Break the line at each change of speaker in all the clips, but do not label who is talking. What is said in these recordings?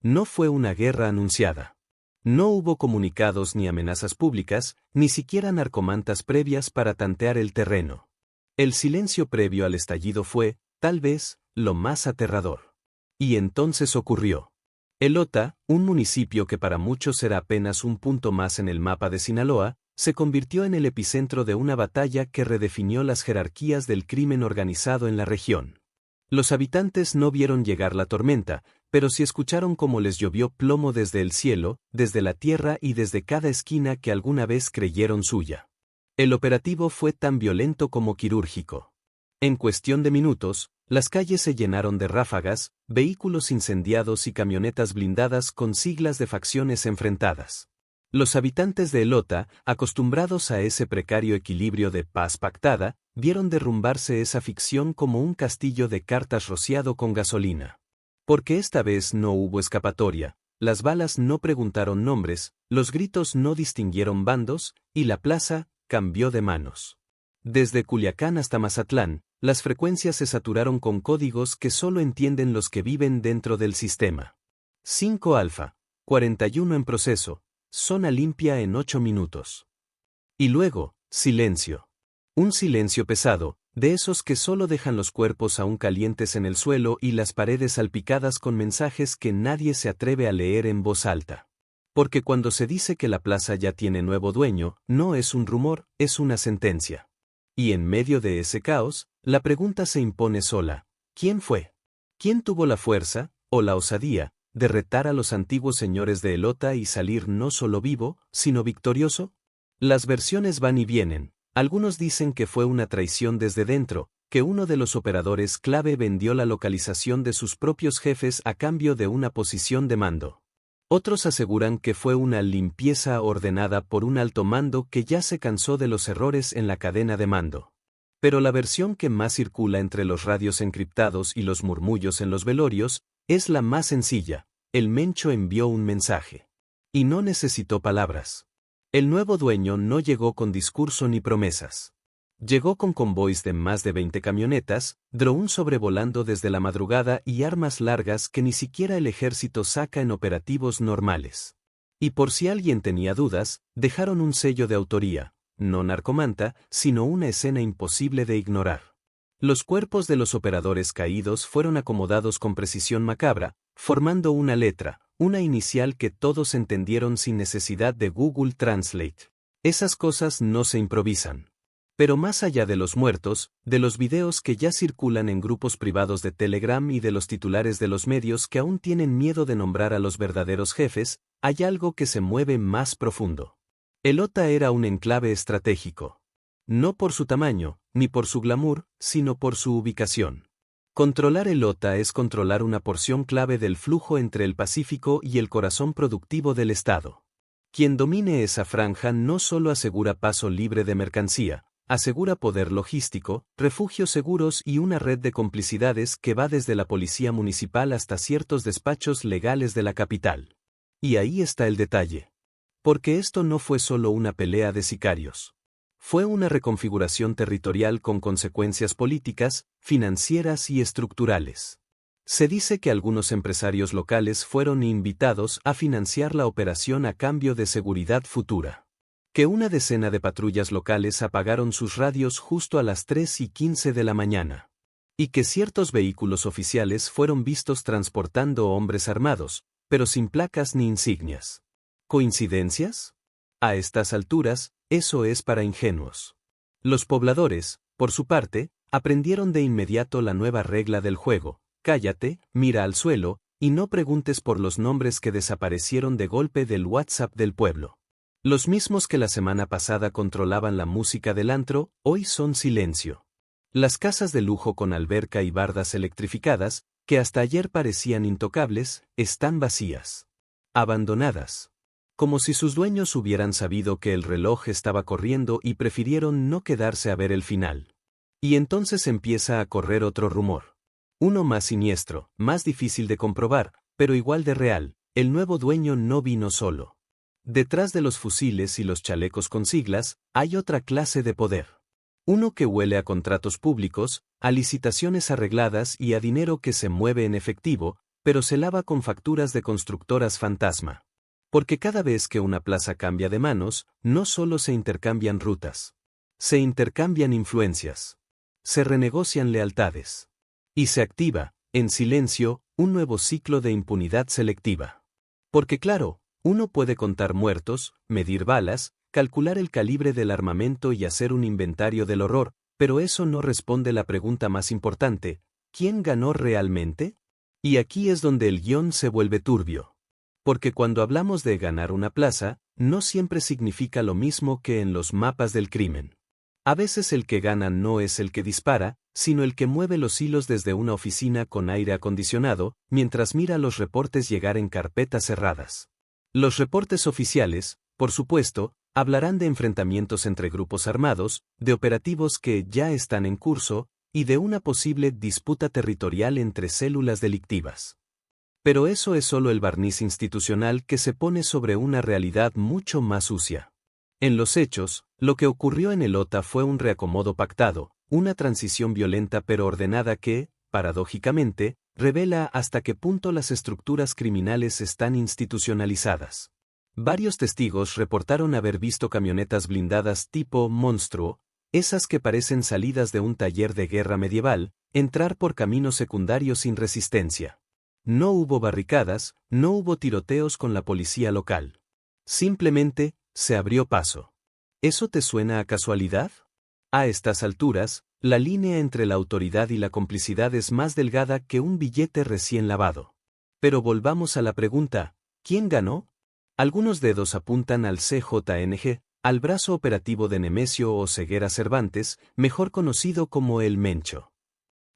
No fue una guerra anunciada. No hubo comunicados ni amenazas públicas, ni siquiera narcomantas previas para tantear el terreno. El silencio previo al estallido fue, tal vez, lo más aterrador. Y entonces ocurrió. Elota, un municipio que para muchos era apenas un punto más en el mapa de Sinaloa, se convirtió en el epicentro de una batalla que redefinió las jerarquías del crimen organizado en la región. Los habitantes no vieron llegar la tormenta, pero sí escucharon cómo les llovió plomo desde el cielo, desde la tierra y desde cada esquina que alguna vez creyeron suya. El operativo fue tan violento como quirúrgico. En cuestión de minutos, las calles se llenaron de ráfagas, vehículos incendiados y camionetas blindadas con siglas de facciones enfrentadas. Los habitantes de Elota, acostumbrados a ese precario equilibrio de paz pactada, vieron derrumbarse esa ficción como un castillo de cartas rociado con gasolina. Porque esta vez no hubo escapatoria, las balas no preguntaron nombres, los gritos no distinguieron bandos, y la plaza cambió de manos. Desde Culiacán hasta Mazatlán, las frecuencias se saturaron con códigos que solo entienden los que viven dentro del sistema. 5 alfa, 41 en proceso, zona limpia en 8 minutos. Y luego, silencio. Un silencio pesado, de esos que solo dejan los cuerpos aún calientes en el suelo y las paredes salpicadas con mensajes que nadie se atreve a leer en voz alta. Porque cuando se dice que la plaza ya tiene nuevo dueño, no es un rumor, es una sentencia. Y en medio de ese caos, la pregunta se impone sola: ¿quién fue? ¿Quién tuvo la fuerza, o la osadía, de retar a los antiguos señores de Elota y salir no solo vivo, sino victorioso? Las versiones van y vienen. Algunos dicen que fue una traición desde dentro, que uno de los operadores clave vendió la localización de sus propios jefes a cambio de una posición de mando. Otros aseguran que fue una limpieza ordenada por un alto mando que ya se cansó de los errores en la cadena de mando. Pero la versión que más circula entre los radios encriptados y los murmullos en los velorios es la más sencilla: el Mencho envió un mensaje. Y no necesitó palabras. El nuevo dueño no llegó con discurso ni promesas. Llegó con convoys de más de 20 camionetas, drones sobrevolando desde la madrugada y armas largas que ni siquiera el ejército saca en operativos normales. Y por si alguien tenía dudas, dejaron un sello de autoría, no narcomanta, sino una escena imposible de ignorar. Los cuerpos de los operadores caídos fueron acomodados con precisión macabra, formando una letra, una inicial que todos entendieron sin necesidad de Google Translate. Esas cosas no se improvisan. Pero más allá de los muertos, de los videos que ya circulan en grupos privados de Telegram y de los titulares de los medios que aún tienen miedo de nombrar a los verdaderos jefes, hay algo que se mueve más profundo. Elota era un enclave estratégico. No por su tamaño, ni por su glamour, sino por su ubicación. Controlar Elota es controlar una porción clave del flujo entre el Pacífico y el corazón productivo del Estado. Quien domine esa franja no solo asegura paso libre de mercancía, asegura poder logístico, refugios seguros y una red de complicidades que va desde la policía municipal hasta ciertos despachos legales de la capital. Y ahí está el detalle. Porque esto no fue solo una pelea de sicarios. Fue una reconfiguración territorial con consecuencias políticas, financieras y estructurales. Se dice que algunos empresarios locales fueron invitados a financiar la operación a cambio de seguridad futura. Que una decena de patrullas locales apagaron sus radios justo a las 3:15 de la mañana. Y que ciertos vehículos oficiales fueron vistos transportando hombres armados, pero sin placas ni insignias. ¿Coincidencias? A estas alturas, eso es para ingenuos. Los pobladores, por su parte, aprendieron de inmediato la nueva regla del juego: cállate, mira al suelo, y no preguntes por los nombres que desaparecieron de golpe del WhatsApp del pueblo. Los mismos que la semana pasada controlaban la música del antro, hoy son silencio. Las casas de lujo con alberca y bardas electrificadas, que hasta ayer parecían intocables, están vacías. Abandonadas. Como si sus dueños hubieran sabido que el reloj estaba corriendo y prefirieron no quedarse a ver el final. Y entonces empieza a correr otro rumor. Uno más siniestro, más difícil de comprobar, pero igual de real: el nuevo dueño no vino solo. Detrás de los fusiles y los chalecos con siglas, hay otra clase de poder. Uno que huele a contratos públicos, a licitaciones arregladas y a dinero que se mueve en efectivo, pero se lava con facturas de constructoras fantasma. Porque cada vez que una plaza cambia de manos, no solo se intercambian rutas. Se intercambian influencias. Se renegocian lealtades. Y se activa, en silencio, un nuevo ciclo de impunidad selectiva. Porque claro, uno puede contar muertos, medir balas, calcular el calibre del armamento y hacer un inventario del horror, pero eso no responde la pregunta más importante: ¿quién ganó realmente? Y aquí es donde el guión se vuelve turbio. Porque cuando hablamos de ganar una plaza, no siempre significa lo mismo que en los mapas del crimen. A veces el que gana no es el que dispara, sino el que mueve los hilos desde una oficina con aire acondicionado, mientras mira los reportes llegar en carpetas cerradas. Los reportes oficiales, por supuesto, hablarán de enfrentamientos entre grupos armados, de operativos que ya están en curso, y de una posible disputa territorial entre células delictivas. Pero eso es solo el barniz institucional que se pone sobre una realidad mucho más sucia. En los hechos, lo que ocurrió en el OTA fue un reacomodo pactado, una transición violenta pero ordenada que, paradójicamente, revela hasta qué punto las estructuras criminales están institucionalizadas. Varios testigos reportaron haber visto camionetas blindadas tipo monstruo, esas que parecen salidas de un taller de guerra medieval, entrar por caminos secundarios sin resistencia. No hubo barricadas, no hubo tiroteos con la policía local. Simplemente, se abrió paso. ¿Eso te suena a casualidad? A estas alturas, la línea entre la autoridad y la complicidad es más delgada que un billete recién lavado. Pero volvamos a la pregunta: ¿quién ganó? Algunos dedos apuntan al CJNG, al brazo operativo de Nemesio o Ceguera Cervantes, mejor conocido como el Mencho.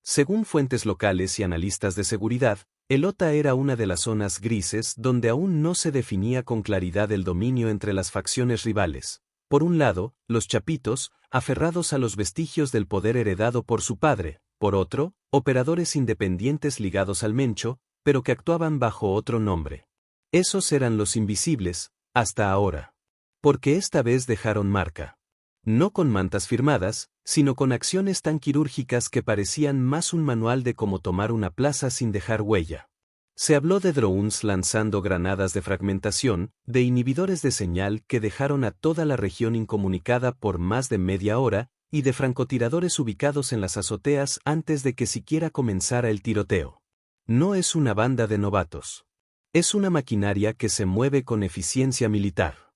Según fuentes locales y analistas de seguridad, el OTA era una de las zonas grises donde aún no se definía con claridad el dominio entre las facciones rivales. Por un lado, los chapitos, aferrados a los vestigios del poder heredado por su padre; por otro, operadores independientes ligados al Mencho, pero que actuaban bajo otro nombre. Esos eran los invisibles, hasta ahora. Porque esta vez dejaron marca. No con mantas firmadas, sino con acciones tan quirúrgicas que parecían más un manual de cómo tomar una plaza sin dejar huella. Se habló de drones lanzando granadas de fragmentación, de inhibidores de señal que dejaron a toda la región incomunicada por más de media hora, y de francotiradores ubicados en las azoteas antes de que siquiera comenzara el tiroteo. No es una banda de novatos. Es una maquinaria que se mueve con eficiencia militar.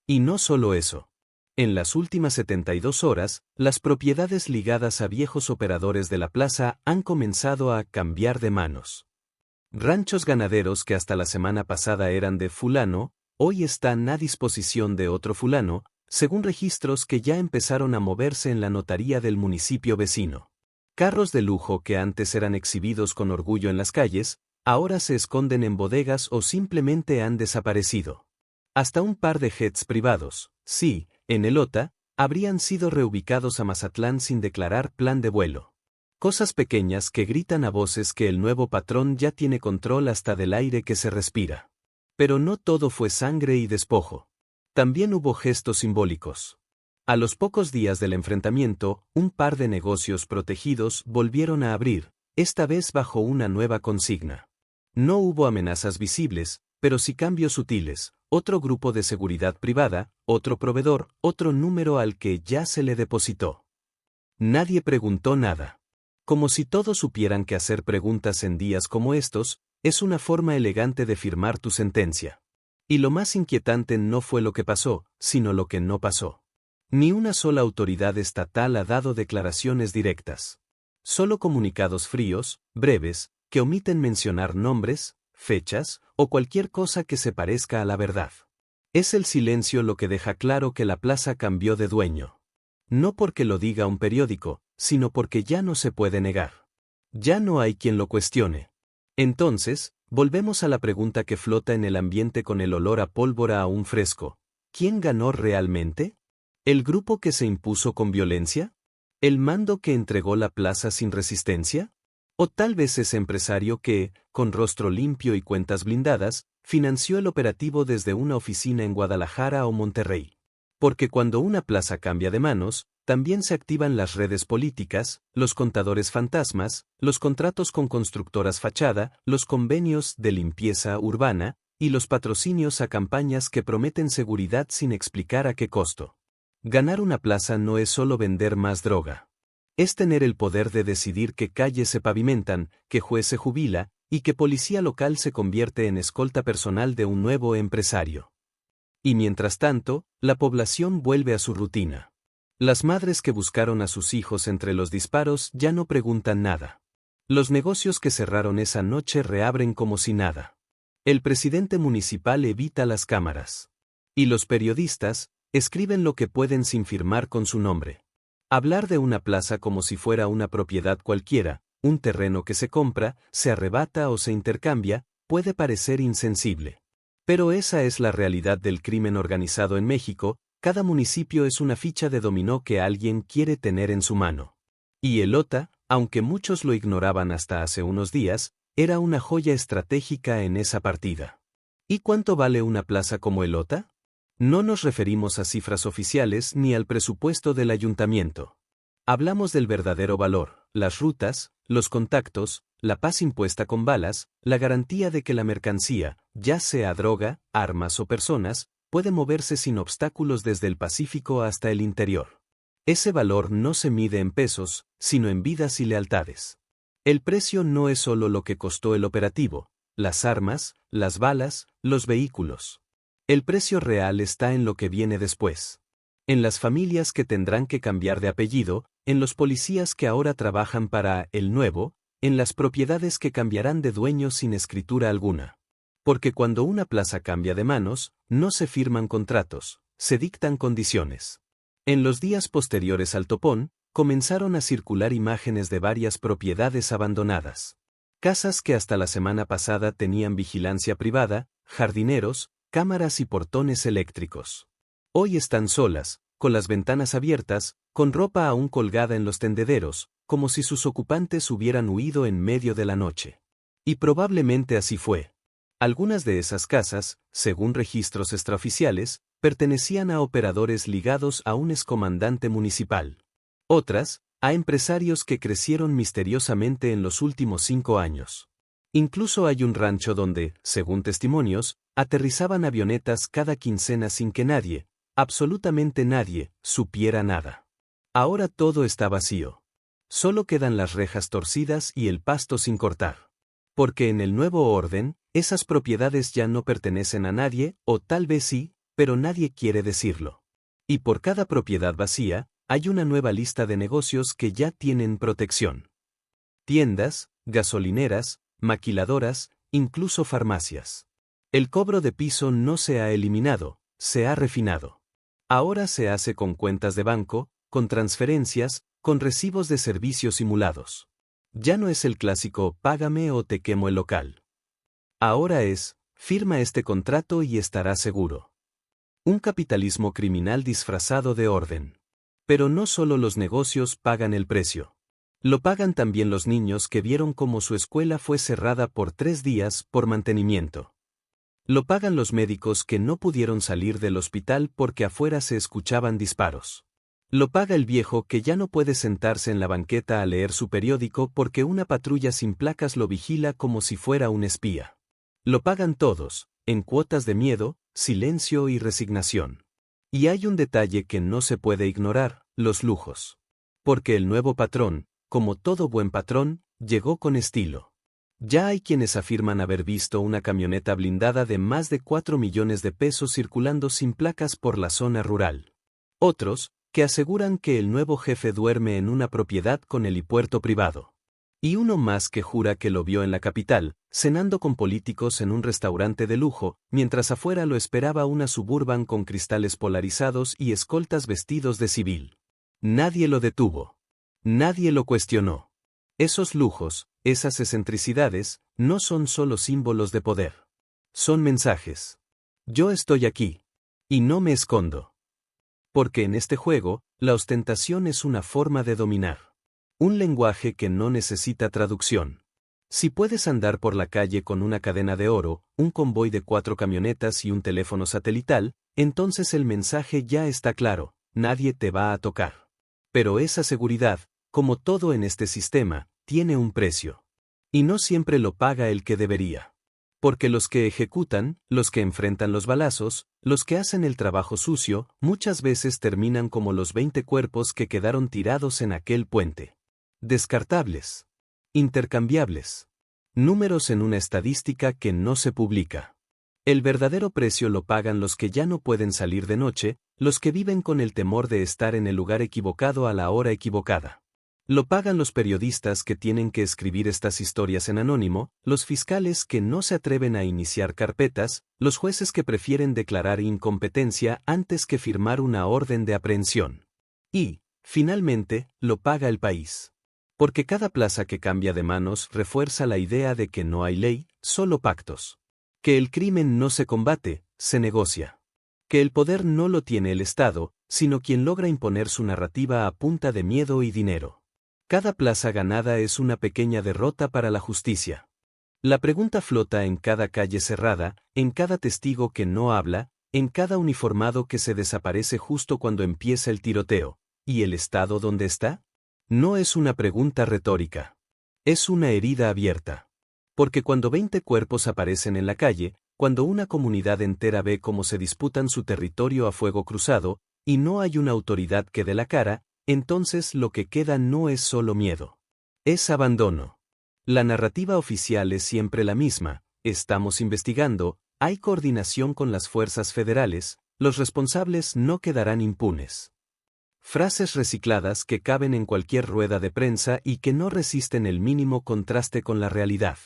Y no solo eso. En las últimas 72 horas, las propiedades ligadas a viejos operadores de la plaza han comenzado a cambiar de manos. Ranchos ganaderos que hasta la semana pasada eran de fulano, hoy están a disposición de otro fulano, según registros que ya empezaron a moverse en la notaría del municipio vecino. Carros de lujo que antes eran exhibidos con orgullo en las calles, ahora se esconden en bodegas o simplemente han desaparecido. Hasta un par de jets privados, sí, en el OTA, habrían sido reubicados a Mazatlán sin declarar plan de vuelo. Cosas pequeñas que gritan a voces que el nuevo patrón ya tiene control hasta del aire que se respira. Pero no todo fue sangre y despojo. También hubo gestos simbólicos. A los pocos días del enfrentamiento, un par de negocios protegidos volvieron a abrir, esta vez bajo una nueva consigna. No hubo amenazas visibles, pero sí cambios sutiles: otro grupo de seguridad privada, otro proveedor, otro número al que ya se le depositó. Nadie preguntó nada. Como si todos supieran que hacer preguntas en días como estos es una forma elegante de firmar tu sentencia. Y lo más inquietante no fue lo que pasó, sino lo que no pasó. Ni una sola autoridad estatal ha dado declaraciones directas. Solo comunicados fríos, breves, que omiten mencionar nombres, fechas, o cualquier cosa que se parezca a la verdad. Es el silencio lo que deja claro que la plaza cambió de dueño. No porque lo diga un periódico, sino porque ya no se puede negar. Ya no hay quien lo cuestione. Entonces, volvemos a la pregunta que flota en el ambiente con el olor a pólvora aún fresco: ¿quién ganó realmente? ¿El grupo que se impuso con violencia? ¿El mando que entregó la plaza sin resistencia? O tal vez ese empresario que, con rostro limpio y cuentas blindadas, financió el operativo desde una oficina en Guadalajara o Monterrey. Porque cuando una plaza cambia de manos, también se activan las redes políticas, los contadores fantasmas, los contratos con constructoras fachada, los convenios de limpieza urbana, y los patrocinios a campañas que prometen seguridad sin explicar a qué costo. Ganar una plaza no es solo vender más droga. Es tener el poder de decidir qué calles se pavimentan, qué juez se jubila, y qué policía local se convierte en escolta personal de un nuevo empresario. Y mientras tanto, la población vuelve a su rutina. Las madres que buscaron a sus hijos entre los disparos ya no preguntan nada. Los negocios que cerraron esa noche reabren como si nada. El presidente municipal evita las cámaras. Y los periodistas escriben lo que pueden sin firmar con su nombre. Hablar de una plaza como si fuera una propiedad cualquiera, un terreno que se compra, se arrebata o se intercambia, puede parecer insensible. Pero esa es la realidad del crimen organizado en México. Cada municipio es una ficha de dominó que alguien quiere tener en su mano. Y Elota, aunque muchos lo ignoraban hasta hace unos días, era una joya estratégica en esa partida. ¿Y cuánto vale una plaza como Elota? No nos referimos a cifras oficiales ni al presupuesto del ayuntamiento. Hablamos del verdadero valor, las rutas, los contactos, la paz impuesta con balas, la garantía de que la mercancía, ya sea droga, armas o personas, puede moverse sin obstáculos desde el Pacífico hasta el interior. Ese valor no se mide en pesos, sino en vidas y lealtades. El precio no es solo lo que costó el operativo, las armas, las balas, los vehículos. El precio real está en lo que viene después. En las familias que tendrán que cambiar de apellido, en los policías que ahora trabajan para el nuevo, en las propiedades que cambiarán de dueño sin escritura alguna. Porque cuando una plaza cambia de manos, no se firman contratos, se dictan condiciones. En los días posteriores al topón, comenzaron a circular imágenes de varias propiedades abandonadas. Casas que hasta la semana pasada tenían vigilancia privada, jardineros, cámaras y portones eléctricos. Hoy están solas, con las ventanas abiertas, con ropa aún colgada en los tendederos, como si sus ocupantes hubieran huido en medio de la noche. Y probablemente así fue. Algunas de esas casas, según registros extraoficiales, pertenecían a operadores ligados a un excomandante municipal. Otras, a empresarios que crecieron misteriosamente en los últimos 5 años. Incluso hay un rancho donde, según testimonios, aterrizaban avionetas cada quincena sin que nadie, absolutamente nadie, supiera nada. Ahora todo está vacío. Solo quedan las rejas torcidas y el pasto sin cortar. Porque en el nuevo orden, esas propiedades ya no pertenecen a nadie, o tal vez sí, pero nadie quiere decirlo. Y por cada propiedad vacía, hay una nueva lista de negocios que ya tienen protección. Tiendas, gasolineras, maquiladoras, incluso farmacias. El cobro de piso no se ha eliminado, se ha refinado. Ahora se hace con cuentas de banco, con transferencias, con recibos de servicios simulados. Ya no es el clásico págame o te quemo el local. Ahora es, firma este contrato y estarás seguro. Un capitalismo criminal disfrazado de orden. Pero no solo los negocios pagan el precio. Lo pagan también los niños que vieron cómo su escuela fue cerrada por 3 días por mantenimiento. Lo pagan los médicos que no pudieron salir del hospital porque afuera se escuchaban disparos. Lo paga el viejo que ya no puede sentarse en la banqueta a leer su periódico porque una patrulla sin placas lo vigila como si fuera un espía. Lo pagan todos, en cuotas de miedo, silencio y resignación. Y hay un detalle que no se puede ignorar, los lujos. Porque el nuevo patrón, como todo buen patrón, llegó con estilo. Ya hay quienes afirman haber visto una camioneta blindada de más de 4 millones de pesos circulando sin placas por la zona rural. Otros, que aseguran que el nuevo jefe duerme en una propiedad con helipuerto privado. Y uno más que jura que lo vio en la capital, cenando con políticos en un restaurante de lujo, mientras afuera lo esperaba una Suburban con cristales polarizados y escoltas vestidos de civil. Nadie lo detuvo. Nadie lo cuestionó. Esos lujos, esas excentricidades, no son solo símbolos de poder. Son mensajes. Yo estoy aquí. Y no me escondo. Porque en este juego, la ostentación es una forma de dominar. Un lenguaje que no necesita traducción. Si puedes andar por la calle con una cadena de oro, un convoy de 4 camionetas y un teléfono satelital, entonces el mensaje ya está claro, nadie te va a tocar. Pero esa seguridad, como todo en este sistema, tiene un precio. Y no siempre lo paga el que debería. Porque los que ejecutan, los que enfrentan los balazos, los que hacen el trabajo sucio, muchas veces terminan como los 20 cuerpos que quedaron tirados en aquel puente. Descartables. Intercambiables. Números en una estadística que no se publica. El verdadero precio lo pagan los que ya no pueden salir de noche, los que viven con el temor de estar en el lugar equivocado a la hora equivocada. Lo pagan los periodistas que tienen que escribir estas historias en anónimo, los fiscales que no se atreven a iniciar carpetas, los jueces que prefieren declarar incompetencia antes que firmar una orden de aprehensión. Y, finalmente, lo paga el país. Porque cada plaza que cambia de manos refuerza la idea de que no hay ley, solo pactos. Que el crimen no se combate, se negocia. Que el poder no lo tiene el Estado, sino quien logra imponer su narrativa a punta de miedo y dinero. Cada plaza ganada es una pequeña derrota para la justicia. La pregunta flota en cada calle cerrada, en cada testigo que no habla, en cada uniformado que se desaparece justo cuando empieza el tiroteo. ¿Y el Estado dónde está? No es una pregunta retórica. Es una herida abierta. Porque cuando 20 cuerpos aparecen en la calle, cuando una comunidad entera ve cómo se disputan su territorio a fuego cruzado, y no hay una autoridad que dé la cara, entonces lo que queda no es solo miedo. Es abandono. La narrativa oficial es siempre la misma: estamos investigando, hay coordinación con las fuerzas federales, los responsables no quedarán impunes. Frases recicladas que caben en cualquier rueda de prensa y que no resisten el mínimo contraste con la realidad.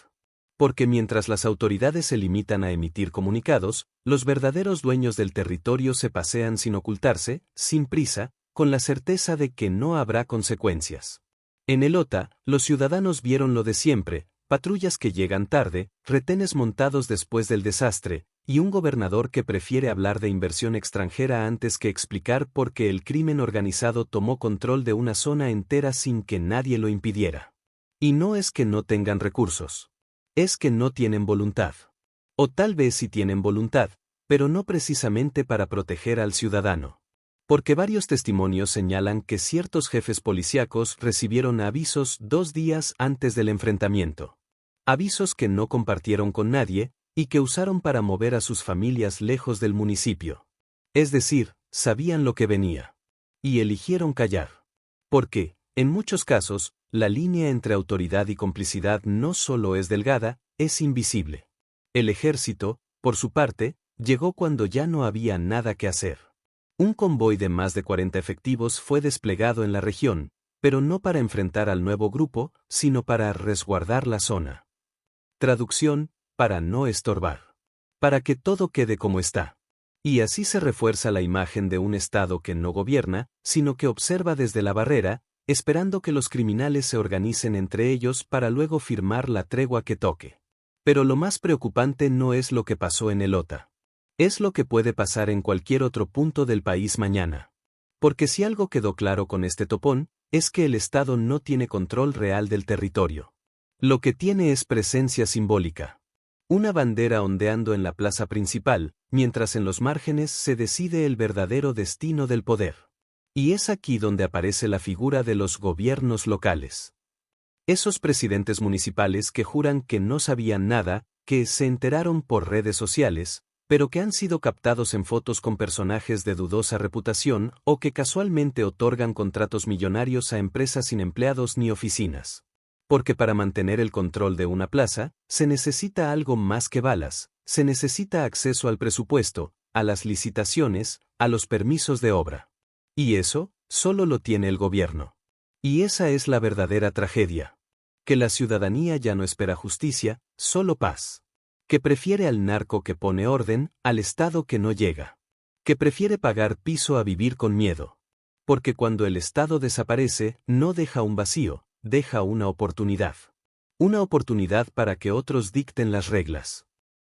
Porque mientras las autoridades se limitan a emitir comunicados, los verdaderos dueños del territorio se pasean sin ocultarse, sin prisa, con la certeza de que no habrá consecuencias. En el OTA, los ciudadanos vieron lo de siempre: patrullas que llegan tarde, retenes montados después del desastre, y un gobernador que prefiere hablar de inversión extranjera antes que explicar por qué el crimen organizado tomó control de una zona entera sin que nadie lo impidiera. Y no es que no tengan recursos. Es que no tienen voluntad. O tal vez sí tienen voluntad, pero no precisamente para proteger al ciudadano. Porque varios testimonios señalan que ciertos jefes policíacos recibieron avisos 2 días antes del enfrentamiento. Avisos que no compartieron con nadie, y que usaron para mover a sus familias lejos del municipio. Es decir, sabían lo que venía. Y eligieron callar. Porque, en muchos casos, la línea entre autoridad y complicidad no solo es delgada, es invisible. El ejército, por su parte, llegó cuando ya no había nada que hacer. Un convoy de más de 40 efectivos fue desplegado en la región, pero no para enfrentar al nuevo grupo, sino para resguardar la zona. Traducción: para no estorbar. Para que todo quede como está. Y así se refuerza la imagen de un Estado que no gobierna, sino que observa desde la barrera, esperando que los criminales se organicen entre ellos para luego firmar la tregua que toque. Pero lo más preocupante no es lo que pasó en el OTA. Es lo que puede pasar en cualquier otro punto del país mañana. Porque si algo quedó claro con este topón, es que el Estado no tiene control real del territorio. Lo que tiene es presencia simbólica. Una bandera ondeando en la plaza principal, mientras en los márgenes se decide el verdadero destino del poder. Y es aquí donde aparece la figura de los gobiernos locales. Esos presidentes municipales que juran que no sabían nada, que se enteraron por redes sociales, pero que han sido captados en fotos con personajes de dudosa reputación o que casualmente otorgan contratos millonarios a empresas sin empleados ni oficinas. Porque para mantener el control de una plaza, se necesita algo más que balas, se necesita acceso al presupuesto, a las licitaciones, a los permisos de obra. Y eso, solo lo tiene el gobierno. Y esa es la verdadera tragedia. Que la ciudadanía ya no espera justicia, solo paz. Que prefiere al narco que pone orden, al Estado que no llega. Que prefiere pagar piso a vivir con miedo. Porque cuando el Estado desaparece, no deja un vacío, deja una oportunidad. Una oportunidad para que otros dicten las reglas.